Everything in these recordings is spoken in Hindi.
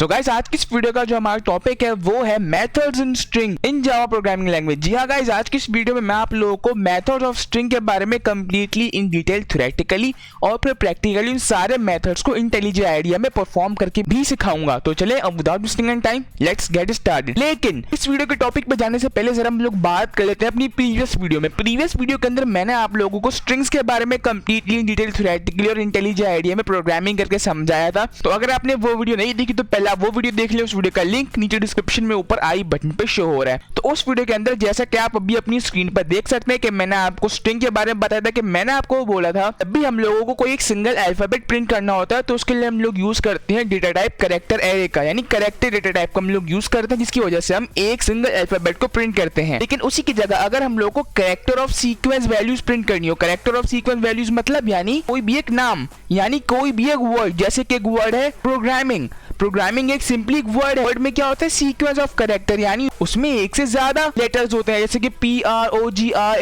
सो गाइस, आज की इस वीडियो का जो हमारा टॉपिक है वो है methods in string in Java programming language. जी हाँ गाइस, आज की इस वीडियो में मैं आप लोगों को मेथड्स ऑफ स्ट्रिंग के बारे में कंप्लीटली इन डिटेल थ्योरेटिकली और फिर प्रैक्टिकली उन सारे मेथड्स को इंटेलिजेंट आइडिया में परफॉर्म करके भी सिखाऊंगा। तो चले अब without wasting any time let's get started. लेकिन इस वीडियो के टॉपिक पे जाने से पहले जरा हम लोग बात कर लेते हैं अपनी प्रीवियस वीडियो में। प्रीवियस वीडियो के अंदर मैंने आप लोगों को स्ट्रिंग्स के बारे में कंप्लीटली इन डिटेल थ्योरेटिकली और इंटेलिजेंट आइडिया में प्रोग्रामिंग करके समझाया था। तो अगर आपने वो वीडियो नहीं देखी तो पहले वो वीडियो देख ले। उस वीडियो का लिंक नीचे डिस्क्रिप्शन में ऊपर आई बटन पे शो हो रहा है। तो उस वीडियो के अंदर जैसा कि आप अभी अपनी स्क्रीन पर देख सकते हैं कि मैंने आपको स्ट्रिंग के बारे में बताया था कि मैंने आपको बोला था अभी हम लोगों को कोई एक सिंगल अल्फाबेट प्रिंट करना होता है तो उसके लिए हम लोग यूज करते हैं डेटा टाइप कैरेक्टर एरे का, यानी कैरेक्टर डेटा टाइप का हम लोग यूज करते हैं जिसकी वजह से हम एक सिंगल अल्फाबेट को प्रिंट करते हैं। लेकिन उसी की जगह अगर हम लोग को character of sequence values print करनी हो, कैरेक्टर ऑफ सीक्वेंस वैल्यूज मतलब यानी कोई भी एक नाम यानी कोई भी एक वर्ड, जैसे कि एक वर्ड है प्रोग्रामिंग। प्रोग्रामिंग एक सिंपली एक वर्ड है। वर्ड में क्या होता है? सीक्वेंस ऑफ कैरेक्टर, यानी उसमें एक से ज्यादा लेटर्स होते हैं, जैसे कि PROGRAMMING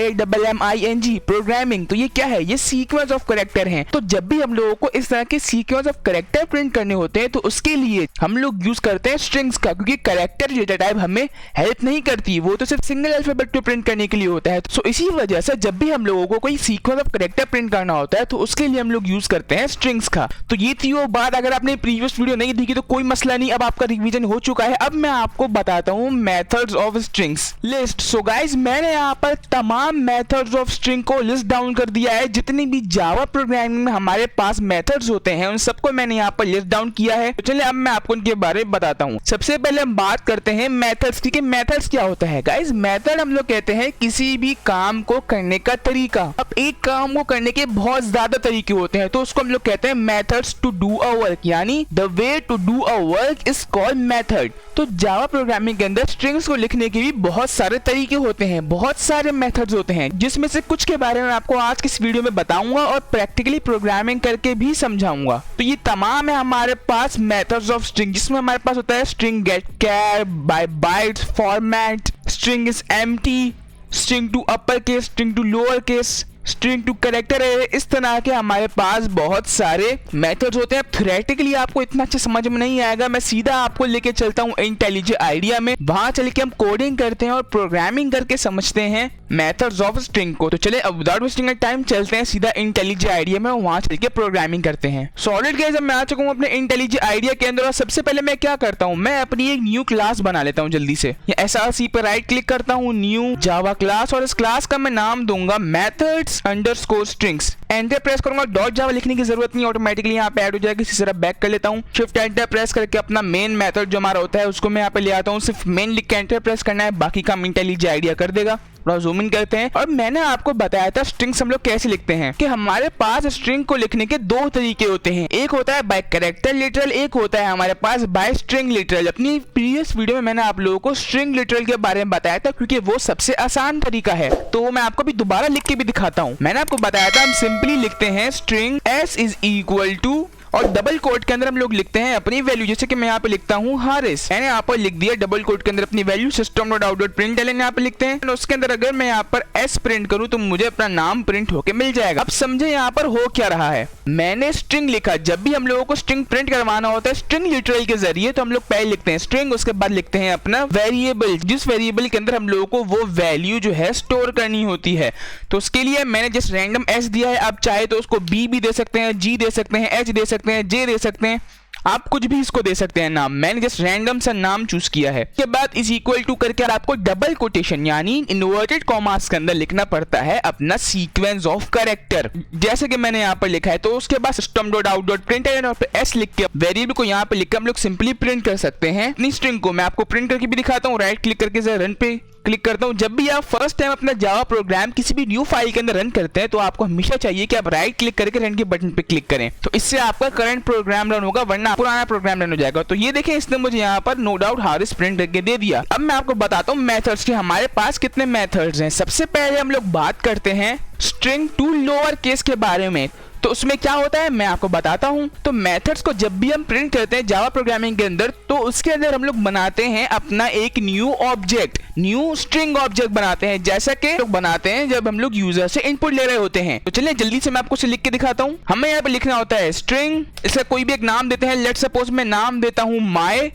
प्रोग्रामिंग। तो ये क्या है? ये सीक्वेंस ऑफ कैरेक्टर हैं। तो जब भी हम लोगों को इस तरह के सीक्वेंस ऑफ कैरेक्टर प्रिंट करने होते हैं तो उसके लिए हम लोग यूज करते हैं स्ट्रिंग्स का, क्योंकि कैरेक्टर डेटा टाइप हमें हेल्प नहीं करती, वो तो सिर्फ सिंगल अल्फाबेट को प्रिंट करने के लिए होता है। तो इसी वजह से जब भी हम लोगों को कोई सीक्वेंस ऑफ कैरेक्टर प्रिंट करना होता है तो उसके लिए हम लोग यूज करते हैं स्ट्रिंग्स का। तो ये थी वो बात। अगर आपने प्रीवियस वीडियो नहीं देखी तो कोई मसला नहीं, अब आपका रिवीजन हो चुका है। अब मैं आपको बताता हूं methods of strings list. So guys, मैंने यहां पर तमाम मेथड्स ऑफ स्ट्रिंग को लिस्ट डाउन कर दिया है। जितनी भी जावा प्रोग्रामिंग में हमारे पास मेथड्स होते हैं उन सबको मैंने यहां पर लिस्ट डाउन किया है। तो चलिए अब मैं आपको उनके बारे में बताता हूं। सबसे पहले हम बात करते हैं मेथड्स की। मेथड्स क्या होता है गाइस? मेथड हम लोग कहते हैं किसी भी काम को करने का तरीका। अब एक काम को करने के बहुत ज्यादा तरीके होते हैं तो उसको हम लोग कहते हैं methods to do a work, यानी the way to do a work is called method. तो जावा प्रोग्रामिंग के अंदर स्ट्रिंग्स को लिखने के भी बहुत सारे तरीके होते हैं, बहुत सारे मेथड्स होते हैं, जिसमें से कुछ के बारे में आपको आज की इस वीडियो में बताऊंगा और प्रैक्टिकली प्रोग्रामिंग करके भी समझाऊंगा। तो ये तमाम है हमारे पास मेथड्स ऑफ स्ट्रिंग, जिसमें हमारे पास होता है string get, char, by bytes, format, string is empty, string to upper case, string to lower case, string to character array. इस तरह के हमारे पास बहुत सारे मेथड्स होते हैं। थ्योरेटिकली आपको इतना अच्छा समझ में नहीं आएगा, मैं सीधा आपको लेके चलता हूँ इंटेलिजेंट आइडिया में, वहां चल के हम कोडिंग करते हैं और प्रोग्रामिंग करके समझते हैं मेथड्स ऑफ स्ट्रिंग को। तो चले अब विदाउट वेस्टिंग टाइम चलते हैं सीधा इंटेलिजेंट आइडिया में, वहां चल के प्रोग्रामिंग करते हैं। सॉलिड गाइस, अब मैं आ चुका हूँ अपने इंटेलिजेंट आइडिया के अंदर और सबसे पहले मैं क्या करता हूँ, मैं अपनी एक न्यू क्लास बना लेता हूँ जल्दी से। SRC पर राइट क्लिक करता हूँ, न्यू जावा क्लास, और इस क्लास का मैं नाम दूंगा methods underscore strings. Enter press करूंगा, डॉट जावा लिखने की जरूरत नहीं, ऑटोमेटिकली यहाँ पे ऐड हो जाएगी। इसी तरह बैक कर लेता हूँ, शिफ्ट एंटर प्रेस करके अपना मेन मेथड जो हमारा होता है उसको मैं यहाँ पे ले आता हूँ। सिर्फ मेन लिख के एंटर प्रेस करना है, बाकी काम इंटेलिजेंट आइडिया कर देगा। जूम इन करते हैं और मैंने आपको बताया था स्ट्रिंग्स हम लोग कैसे लिखते हैं, कि हमारे पास स्ट्रिंग को लिखने के दो तरीके होते हैं। एक होता है बाय कैरेक्टर लिटरल, एक होता है हमारे पास बाय स्ट्रिंग लिटरल। अपनी प्रीवियस वीडियो में मैंने आप लोगों को स्ट्रिंग लिटरल के बारे में बताया था क्योंकि वो सबसे आसान तरीका है। तो मैं आपको भी दोबारा लिख के भी दिखाता हूँ। मैंने आपको बताया था हम सिंपली लिखते हैं string s is equal to और डबल कोट के अंदर हम लोग लिखते हैं अपनी वैल्यू, जैसे कि मैं यहाँ पे लिखता हूँ हारिस। मैंने यहाँ पर लिख दिया डबल कोट के अंदर अपनी वैल्यू, system.out.println यहाँ पे लिखते हैं। और उसके अंदर अगर मैं यहाँ पर s प्रिंट करूँ तो मुझे अपना नाम प्रिंट होके मिल जाएगा। अब समझे यहाँ पर हो क्या रहा है। मैंने स्ट्रिंग लिखा, जब भी हम लोगों को स्ट्रिंग प्रिंट करवाना होता है स्ट्रिंग लिटरल के जरिए तो हम लोग पहले लिखते हैं स्ट्रिंग, उसके बाद लिखते हैं अपना वेरिएबल, जिस वेरिएबल के अंदर हम लोगों को वो वैल्यू जो है स्टोर करनी होती है। तो उसके लिए मैंने जस्ट रैंडम s दिया है। आप चाहे तो उसको b भी दे सकते हैं, g दे सकते हैं, h दे सकते हैं, j दे सकते हैं, आप कुछ भी इसको दे सकते हैं नाम। मैंने जस्ट रैंडम सा नाम चूज किया है। के बाद इज इक्वल टू करके आपको डबल कोटेशन यानी इन्वर्टेड कॉमास के अंदर लिखना पड़ता है अपना सीक्वेंस ऑफ कैरेक्टर, जैसे कि मैंने यहाँ पर लिखा है। तो उसके बाद system.out.println और फिर s लिख के वेरिएबल को यहाँ पे लिख के हम लोग सिंपली प्रिंट कर सकते हैं अपनी स्ट्रिंग को। मैं आपको प्रिंट करके भी दिखाता हूँ। राइट क्लिक करके रन पे क्लिक करता हूं। जब भी आप फर्स्ट टाइम अपना जावा प्रोग्राम किसी भी न्यू फाइल के अंदर रन करते हैं तो आपको हमेशा चाहिए कि आप राइट क्लिक करके रन के बटन पे क्लिक करें, तो इससे आपका करंट प्रोग्राम रन होगा, वरना पुराना प्रोग्राम रन हो जाएगा। तो ये देखें, इसने मुझे यहाँ पर नो डाउट हारिस प्रिंट करके दे दिया। अब मैं आपको बताता हूँ मेथड्स के हमारे पास कितने मेथड्स हैं। सबसे पहले हम लोग बात करते हैं स्ट्रिंग टू लोअर केस के बारे में। तो उसमें क्या होता है मैं आपको बताता हूं। तो मेथड्स को जब भी हम प्रिंट करते हैं जावा प्रोग्रामिंग के अंदर, तो उसके अंदर हम लोग बनाते हैं अपना एक new object, new string object बनाते हैं, जैसा कि लोग बनाते हैं जब हम लोग यूजर से इनपुट ले रहे होते हैं। तो चलिए जल्दी से मैं आपको लिख के दिखाता हूं। हमें यहाँ पे लिखना होता है स्ट्रिंग, इसका कोई भी एक नाम देते हैं, लेट सपोज मैं नाम देता हूं माई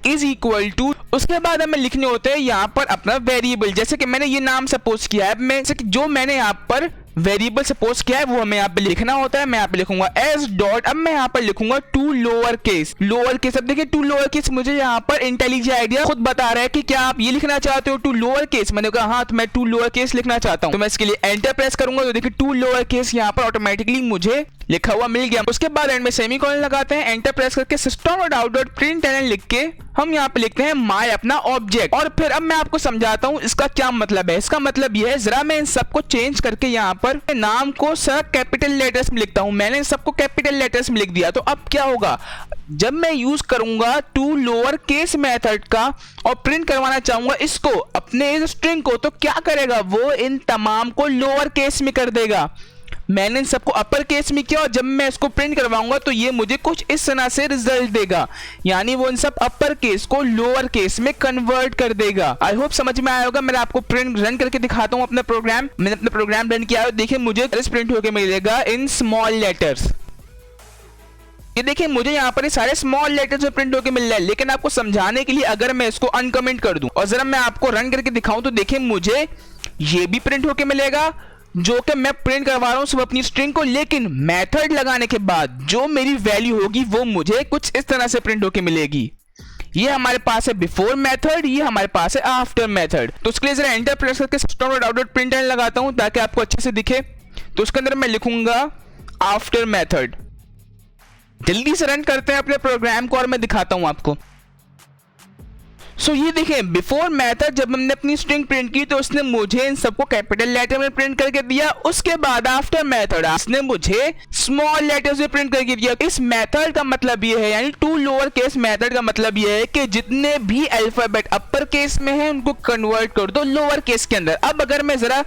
इज इक्वल टू, उसके बाद हमें लिखने होते हैं यहाँ पर अपना वेरिएबल, जैसे कि मैंने ये नाम सपोज किया है, मैं जैसे कि जो मैंने यहाँ पर वेरिएबल सपोज किया है वो हमें यहाँ पे लिखना होता है। मैं यहाँ पे लिखूंगा एस डॉट, अब मैं यहाँ पर लिखूंगा to lower case, lower case. अब देखिए टू लोअर केस मुझे यहाँ पर इंटेलिजेंट आइडिया खुद बता रहा है कि क्या आप ये लिखना चाहते हो टू लोअर केस। मैंने कहा हाँ, तो मैं टू लोअर केस लिखना चाहता हूँ, तो मैं इसके लिए एंटर प्रेस करूंगा, तो देखिए टू लोअर केस यहाँ पर ऑटोमेटिकली मुझे लिखा हुआ मिल गया। उसके बाद एंड में सेमीकोलन लगाते हैं, एंटर प्रेस करके system.out.println लिख के हम यहाँ पे लिखते हैं माय अपना ऑब्जेक्ट। और फिर अब मैं आपको समझाता हूँ इसका क्या मतलब है। इसका मतलब ये है, जरा मैं इन सबको चेंज करके यहाँ पर नाम को सर कैपिटल लेटर्स में लिखता हूँ। मैंने इन सबको कैपिटल लेटर्स में लिख दिया, तो अब क्या होगा, जब मैं यूज करूंगा टू लोअर केस मेथड का और प्रिंट करवाना चाहूंगा इसको अपने इस स्ट्रिंग को, तो क्या करेगा वो इन तमाम को लोअर केस में कर देगा। मैंने इन सबको अपर केस में किया और जब मैं इसको प्रिंट करवाऊंगा तो ये मुझे कुछ इस तरह से रिजल्ट देगा, यानी वो इन सब अपर केस को लोअर केस में कन्वर्ट कर देगा। आई होप समझ में आया होगा। मैं आपको प्रिंट रन करके दिखाता हूँ अपना प्रोग्राम। मैंने अपना प्रोग्राम रन किया है, देखिए मुझे प्रिंट होकर मिलेगा इन स्मॉल लेटर्स। ये देखिए मुझे यहाँ पर ये सारे स्मॉल लेटर्स में प्रिंट होकर मिल रहा है, लेकिन आपको समझाने के लिए अगर मैं इसको अनकमेंट कर दूं और जरा मैं आपको रन करके दिखाऊं तो देखिए मुझे ये भी प्रिंट होकर मिलेगा जो कि मैं प्रिंट करवा रहा हूं सिर्फ अपनी स्ट्रिंग को, लेकिन मेथड लगाने के बाद जो मेरी वैल्यू होगी वो मुझे कुछ इस तरह से प्रिंट होकर मिलेगी। ये हमारे पास है बिफोर मेथड, ये हमारे पास है आफ्टर मेथड। तो उसके लिए जरा एंटर प्रेस करके system.out.println लगाता हूं ताकि आपको अच्छे से दिखे। तो उसके अंदर मैं लिखूंगा आफ्टर मेथड। जल्दी से रन करते हैं अपने प्रोग्राम को और मैं दिखाता हूं आपको। ये देखिए बिफोर मेथड जब हमने अपनी स्ट्रिंग प्रिंट की तो उसने मुझे इन सबको कैपिटल लेटर में प्रिंट करके दिया। उसके बाद आफ्टर मेथड उसने मुझे स्मॉल लेटर्स में प्रिंट करके दिया। इस मेथड का मतलब ये है, यानी टू लोअर केस मेथड का मतलब ये है कि जितने भी अल्फाबेट अपर केस में हैं उनको कन्वर्ट कर दो लोअर केस के अंदर। अब अगर मैं जरा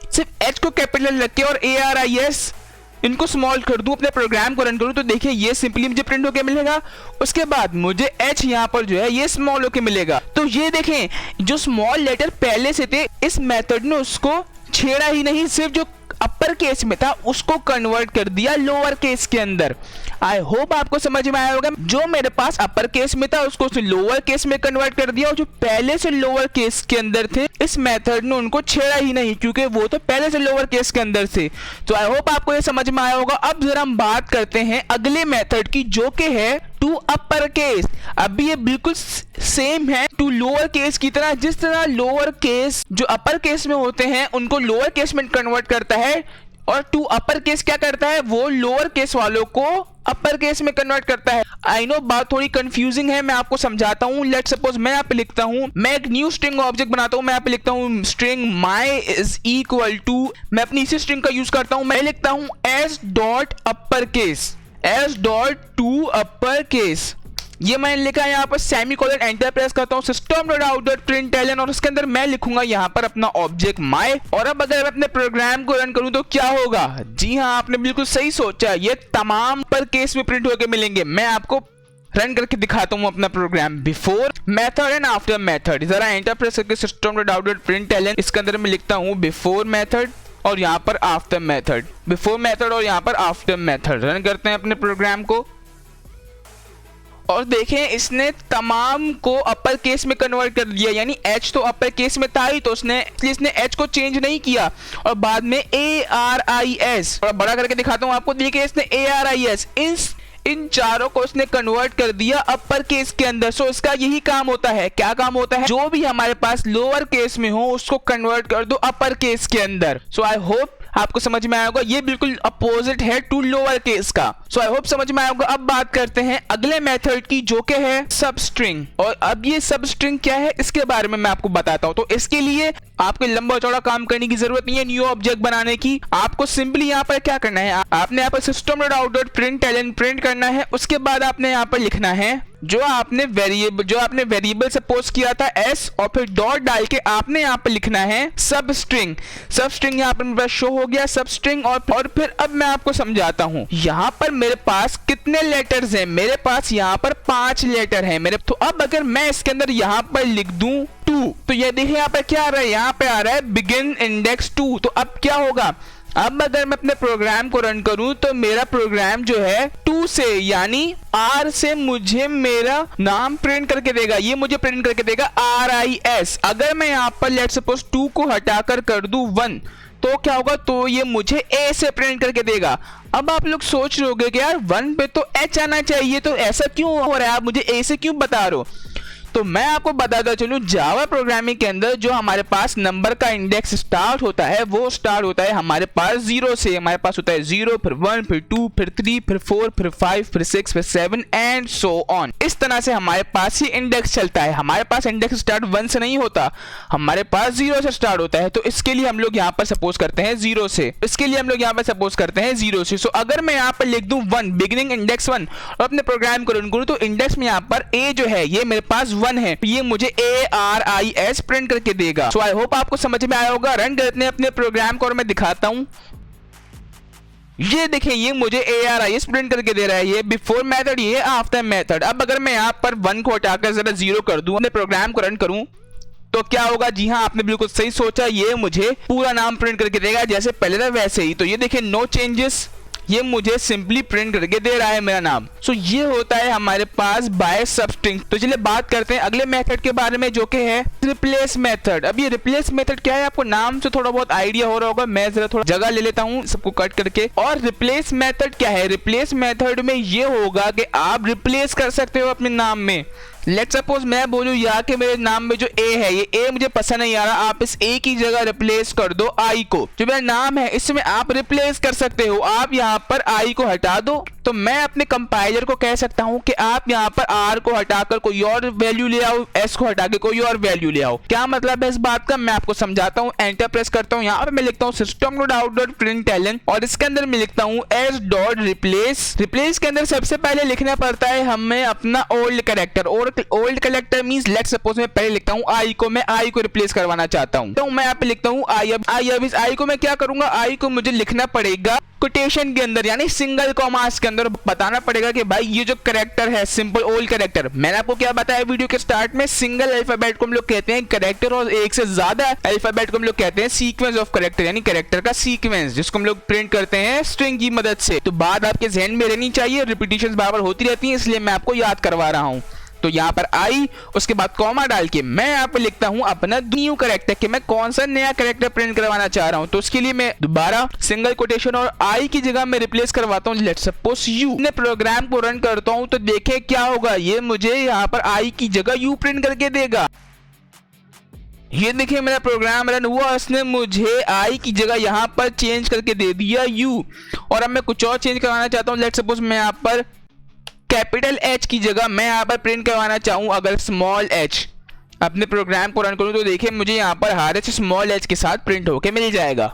सिर्फ एच को कैपिटल रख के और ARIS इनको स्मॉल कर दूं, अपने प्रोग्राम को रन करूं, तो देखिए ये सिंपली मुझे प्रिंट होके मिलेगा। उसके बाद मुझे एच यहाँ पर जो है ये स्मॉल होके मिलेगा। तो ये देखें जो स्मॉल लेटर पहले से थे इस मेथड ने उसको छेड़ा ही नहीं, सिर्फ जो अपर केस में था उसको कन्वर्ट कर दिया लोअर केस के अंदर। आई होप आपको समझ में आया होगा। जो मेरे पास अपर केस में था उसको उसने लोअर केस में कन्वर्ट कर दिया, और जो पहले से लोअर केस के अंदर थे इस मेथड ने उनको छेड़ा ही नहीं, क्योंकि वो तो पहले से लोअर केस के अंदर थे। तो आई होप आपको ये समझ में आया होगा। अब जरा हम बात करते हैं अगले मेथड की, जो कि है टू अपर केस। अभी ये बिल्कुल सेम है टू लोअर केस की तरह। जिस तरह लोअर केस जो अपर केस में होते हैं उनको लोअर केस में कन्वर्ट करता है, और टू अपर केस क्या करता है, वो लोअर केस वालों को अपर केस में कन्वर्ट करता है। आई नो बात थोड़ी कंफ्यूजिंग है, मैं आपको समझाता हूं। लेट सपोज मैं यहाँ पे लिखता हूं, मैं एक न्यू स्ट्रिंग ऑब्जेक्ट बनाता हूं। मैं यहाँ पे लिखता हूं string my is equal to, मैं अपनी इसी स्ट्रिंग का यूज करता हूं। मैं लिखता हूं S dot upper case, S dot to upper case. ये मैंने लिखा है यहाँ पर सेमीकोलन, एंटर प्रेस करता हूँ system.out.println और उसके अंदर मैं लिखूंगा यहाँ पर अपना ऑब्जेक्ट माय। और अब अगर मैं अपने प्रोग्राम को रन करूँ तो क्या होगा? जी हाँ, आपने बिल्कुल सही सोचा, ये तमाम पर केस में प्रिंट होकर मिलेंगे। मैं आपको रन करके दिखाता हूँ अपना programme before method and after method. जरा एंटर प्रेस करके system.out.println इसके अंदर मैं लिखता हूँ बिफोर मेथड और यहाँ पर आफ्टर मेथड, बिफोर मेथड और यहाँ पर आफ्टर मेथड। रन करते हैं अपने प्रोग्राम को और देखें इसने तमाम को अपर केस में कन्वर्ट कर दिया, यानी एच तो अपर केस में था ही, तो इसने एच को चेंज नहीं किया और बाद में ARIS, और बड़ा करके दिखाता हूं आपको। देखिए इसने ARIS इन चारों को उसने कन्वर्ट कर दिया अपर केस के अंदर। सो इसका यही काम होता है। क्या काम होता है? जो भी हमारे पास लोअर केस में हो उसको कन्वर्ट कर दो अपर केस के अंदर। सो आई होप आपको समझ में आया होगा। ये बिल्कुल अपोजिट है टू लोअर केस का। सो आई होप समझ में आया होगा। अब बात करते हैं अगले मेथड की, जो कि है सब स्ट्रिंग। और अब ये सब स्ट्रिंग क्या है इसके बारे में मैं आपको बताता हूं। तो इसके लिए आपको लंबा चौड़ा काम करने की जरूरत नहीं है न्यू ऑब्जेक्ट बनाने की। आपको सिंपली यहाँ पर क्या करना है, आपने यहाँ पर system.out.println प्रिंट करना है। उसके बाद आपने यहाँ पर लिखना है जो आपने वेरिएबल सपोज किया था s और फिर डॉट डाल के आपने यहाँ पर लिखना है सब स्ट्रिंग यहाँ पर मेरे पास शो हो गया सब स्ट्रिंग। और फिर अब मैं आपको समझाता हूँ यहाँ पर मेरे पास कितने लेटर्स हैं, मेरे पास यहाँ पर 5 लेटर हैं मेरे। तो अब अगर मैं इसके अंदर यहाँ पर लिख दूं 2 तो ये देखिए यहाँ पर क्या आ रहा है, यहाँ पे आ रहा है बिगिन इंडेक्स 2। तो अब क्या होगा, अब अगर मैं अपने प्रोग्राम को रन करूं तो मेरा प्रोग्राम जो है 2 से यानी R से मुझे मेरा नाम प्रिंट करके देगा, ये मुझे प्रिंट करके देगा RIS। अगर मैं यहाँ पर लेट्स सपोज 2 को हटाकर कर दूं 1 तो क्या होगा, तो ये मुझे A से प्रिंट करके देगा। अब आप लोग सोच रहे होंगे कि यार 1 पे तो H आना चाहिए, तो ऐसा क्यों हो रहा है, आप मुझे A से क्यों बता रहे हो। तो मैं आपको बताता चलूं जावा प्रोग्रामिंग के अंदर जो हमारे पास नंबर का इंडेक्स स्टार्ट होता है वो स्टार्ट होता है हमारे पास 0 से। हमारे पास होता है 0 फिर 1 फिर 2 फिर 3 फिर 4 फिर 5 फिर 6 फिर 7 एंड सो ऑन। इस तरह से हमारे पास ही इंडेक्स चलता है। हमारे पास इंडेक्स स्टार्ट 1 से नहीं होता, हमारे पास 0 से स्टार्ट होता है। तो इसके लिए हम लोग यहाँ पर सपोज करते हैं 0 से, इसके लिए हम लोग यहाँ पर सपोज करते हैं 0 से। सो अगर मैं यहाँ पर लिख दूं 1 बिगिनिंग इंडेक्स 1 और अपने प्रोग्राम को रन करूं तो इंडेक्स में यहाँ पर A जो है ये मेरे पास 1 है, ये मुझे ARIS प्रिंट करके देगा। सो आई होप आपको समझ में आया होगा। रन करते हैं अपने प्रोग्राम को और मैं दिखाता हूं। ये देखें ये मुझे ARIS प्रिंट करके दे रहा है, ये बिफोर मेथड ये आफ्टर मेथड। अब अगर मैं यहाँ पर 1 को हटाकर जरा 0 कर दूं, अपने प्रोग्राम को रन करूं तो क्या होगा, जी हाँ आपने बिल्कुल सही सोचा, ये मुझे पूरा नाम प्रिंट करके देगा जैसे पहले था वैसे ही। तो ये देखिए नो चेंजेस, ये मुझे सिंपली प्रिंट करके दे रहा है मेरा नाम। सो ये होता है हमारे पास बाय सबस्ट्रिंग। तो चलिए बात करते हैं अगले मेथड के बारे में जो कि है रिप्लेस मेथड। अब ये रिप्लेस मेथड क्या है, आपको नाम से थोड़ा बहुत आइडिया हो रहा होगा, मैं जरा थोड़ा जगह ले लेता हूँ सबको कट करके। और रिप्लेस मेथड क्या है, रिप्लेस मेथड में ये होगा कि आप रिप्लेस कर सकते हो अपने नाम में। लेट्स सपोज मैं बोलूं यहाँ के मेरे नाम में जो A है ये A मुझे पसंद नहीं आ रहा, आप इस A की जगह रिप्लेस कर दो I को। जो मेरा नाम है इसमें आप रिप्लेस कर सकते हो, आप यहाँ पर I को हटा दो। तो मैं अपने कंपाइलर को कह सकता हूँ कि आप यहाँ पर R को हटाकर कोई और वैल्यू ले आओ, S को हटा के कोई और वैल्यू ले आओ। क्या मतलब है इस बात का, मैं आपको समझाता हूँ। एंटर प्रेस करता हूँ, यहाँ पर मैं लिखता हूँ system.out.println और इसके अंदर मैं लिखता हूँ s.replace। रिप्लेस के अंदर सबसे पहले लिखना पड़ता है हमें अपना ओल्ड कैरेक्टर। और old character means let's suppose मैं पहले लिखता हूँ I को, मैं I को रिप्लेस करवाना चाहता हूँ तो मैं यहाँ पे लिखता हूँ I। अब इस I को मैं क्या करूंगा, I को मुझे लिखना पड़ेगा कोटेशन के अंदर यानी सिंगल कॉमास के अंदर, बताना पड़ेगा कि भाई ये जो कैरेक्टर है सिंपल ओल्ड कैरेक्टर। मैंने आपको क्या बताया वीडियो के स्टार्ट में, सिंगल अल्फाबेट को हम लोग कहते हैं कैरेक्टर और एक से ज्यादा अल्फाबेट को हम लोग कहते हैं सीक्वेंस ऑफ कैरेक्टर, यानी कैरेक्टर का सीक्वेंस जिसको हम लोग प्रिंट करते हैं स्ट्रिंग की मदद से। तो बात आपके जहन में रहनी चाहिए, रिपीटिशंस बार-बार होती रहती हैं इसलिए मैं आपको याद करवा रहा हूँ। तो यहाँ पर I उसके बाद कॉमा डाल के मैं यहाँ पर लिखता हूँ अपना न्यू कैरेक्टर कि मैं कौन सा नया कैरेक्टर प्रिंट करवाना चाह रहा हूँ। तो उसके लिए मैं दोबारा सिंगल कोटेशन और I की जगह मैं रिप्लेस करवाता हूँ लेट्स सपोज U। अपने प्रोग्राम को रन करता हूँ तो देखें क्या होगा, ये मुझे यहाँ पर I की जगह U प्रिंट करके देगा। ये देखिए मेरा प्रोग्राम रन हुआ, उसने मुझे I की जगह यहाँ पर चेंज करके दे दिया U। और अब मैं कुछ और चेंज करवाना चाहता हूँ, लेट्स सपोज मैं यहाँ पर कैपिटल H की जगह मैं यहाँ पर प्रिंट करवाना चाहूँ अगर स्मॉल h। अपने प्रोग्राम को रन करूँ तो देखिए मुझे यहाँ पर हर h स्मॉल h के साथ प्रिंट होके मिल जाएगा।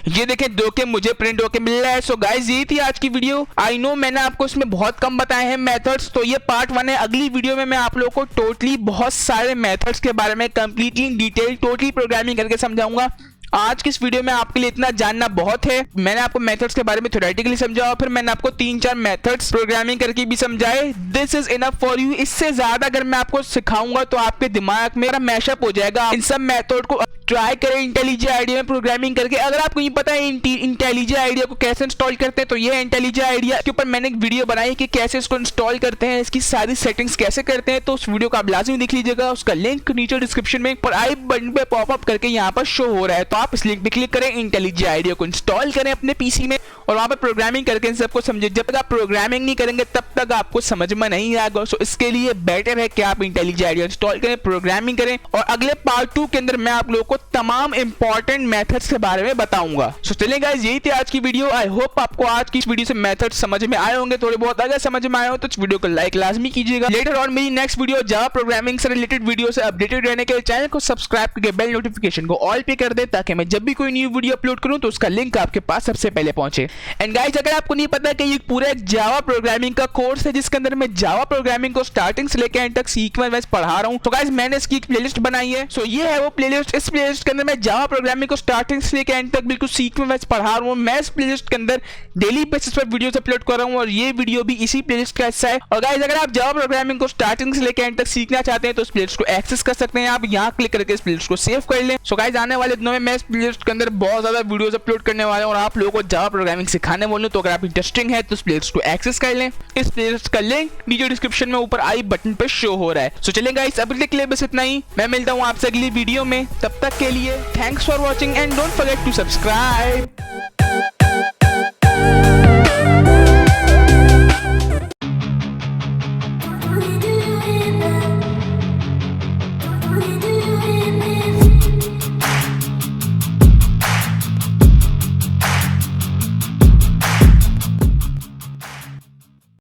ये देखें दो के मुझे प्रिंट होके मिल रहा है। सो गाइस ये थी आज की वीडियो। आई नो मैंने आपको इसमें बहुत कम बताए हैं मेथड्स, तो ये पार्ट 1 है। अगली वीडियो में मैं आप लोगों को टोटली बहुत सारे मेथड्स के बारे में कंप्लीटली डिटेल टोटली प्रोग्रामिंग करके समझाऊंगा। आज की इस वीडियो में आपके लिए इतना जानना बहुत है। मैंने आपको मेथड्स के बारे में थ्योरेटिकली समझाया, फिर मैंने आपको 3-4 मेथड्स प्रोग्रामिंग करके भी समझाए। This is enough for you. इससे ज्यादा अगर मैं आपको सिखाऊंगा तो आपके दिमाग में मैशअप हो जाएगा। इन सब मेथड को ट्राई करें इंटेलिजेंट आइडिया में प्रोग्रामिंग करके। अगर आपको ये पता है इंटेलिजेंट आइडिया को कैसे इंस्टॉल करते हैं तो ये इंटेलिजेंट आइडिया के ऊपर मैंने एक वीडियो बनाई कि कैसे इसको इंस्टॉल करते हैं, इसकी सारी सेटिंग्स कैसे करते हैं। तो उस वीडियो को आप लाजमी देख लीजिएगा, उसका लिंक नीचे डिस्क्रिप्शन में और आई बटन पे पॉपअप करके यहाँ पर शो हो रहा है। तो आप इस लिंक पे क्लिक करें, इंटेलिजेंट आइडिया को इंस्टॉल करें अपने पीसी में और वहां पर प्रोग्रामिंग करके इन सबको समझे। जब तक आप प्रोग्रामिंग नहीं करेंगे तब तक आपको समझ में नहीं आएगा। सो इसके लिए बेटर है कि आप इंटेलिजेंट आइडिया इंस्टॉल करें, प्रोग्रामिंग करें। और अगले पार्ट 2 के अंदर मैं आप लोगों को तमाम इंपॉर्टेंट मेथड्स के बारे में बताऊंगा। सो चलिए गाइस, यही थी आज की वीडियो। आई होप आपको आज की इस वीडियो से मेथड समझ में आए होंगे थोड़े बहुत। अगर समझ में आए हो तो इस वीडियो को लाइक लाजमी कीजिएगा। लेटर ऑन मेरी नेक्स्ट वीडियो जावा प्रोग्रामिंग से रिलेटेड वीडियो से अपडेटेड रहने के लिए चैनल को सब्सक्राइब करके बेल नोटिफिकेशन को ऑल पे कर दे, ताकि मैं जब भी कोई न्यू वीडियो अपलोड करूं तो उसका लिंक आपके पास सबसे पहले पहुंचे। एंड गाइस, अगर आपको नहीं पता कि ये पूरा एक जावा प्रोग्रामिंग का कोर्स है जिसके अंदर मैं जावा प्रोग्रामिंग को स्टार्टिंग से लेकर एंड तक सीक्वेंस वाइज पढ़ा रहा हूं, तो गाइस मैंने इसकी एक प्लेलिस्ट बनाई है। सो ये है वो प्लेलिस्ट। इस प्लेलिस्ट के अंदर मैं जावा प्रोग्रामिंग को स्टार्टिंग से लेकर एंड तक बिल्कुल सीक्वेंस वाइज पढ़ा रहा हूं। मैं इस प्लेलिस्ट के अंदर डेली बेसिस पर वीडियोस अपलोड कर रहा हूं और ये वीडियो भी इसी प्लेलिस्ट का हिस्सा है। और गाइस, अगर आप जावा प्रोग्रामिंग को स्टार्टिंग से लेकर एंड तक सीखना चाहते हैं तो इस प्लेलिस्ट को एक्सेस कर सकते हैं। आप यहां क्लिक करके इस प्लेलिस्ट को सेव कर लें। सो गाइस, आने वाले दिनों में मैं इस प्लेलिस्ट के अंदर बहुत ज्यादा वीडियोस अपलोड करने वाला हूं और आप लोगों को जावा प्रोग्रामिंग सिखाने वाला हूं। तो अगर आप इंटरेस्टिंग है तो इस प्लेलिस्ट को एक्सेस कर लें। इस प्लेलिस्ट का लिंक नीचे डिस्क्रिप्शन में ऊपर आई बटन पे शो हो रहा है। सो चलिए गाइस, अभी के लिए बस इतना ही। मैं मिलता हूं आपसे अगली वीडियो में। तब तक के लिए thanks for watching and don't forget to subscribe.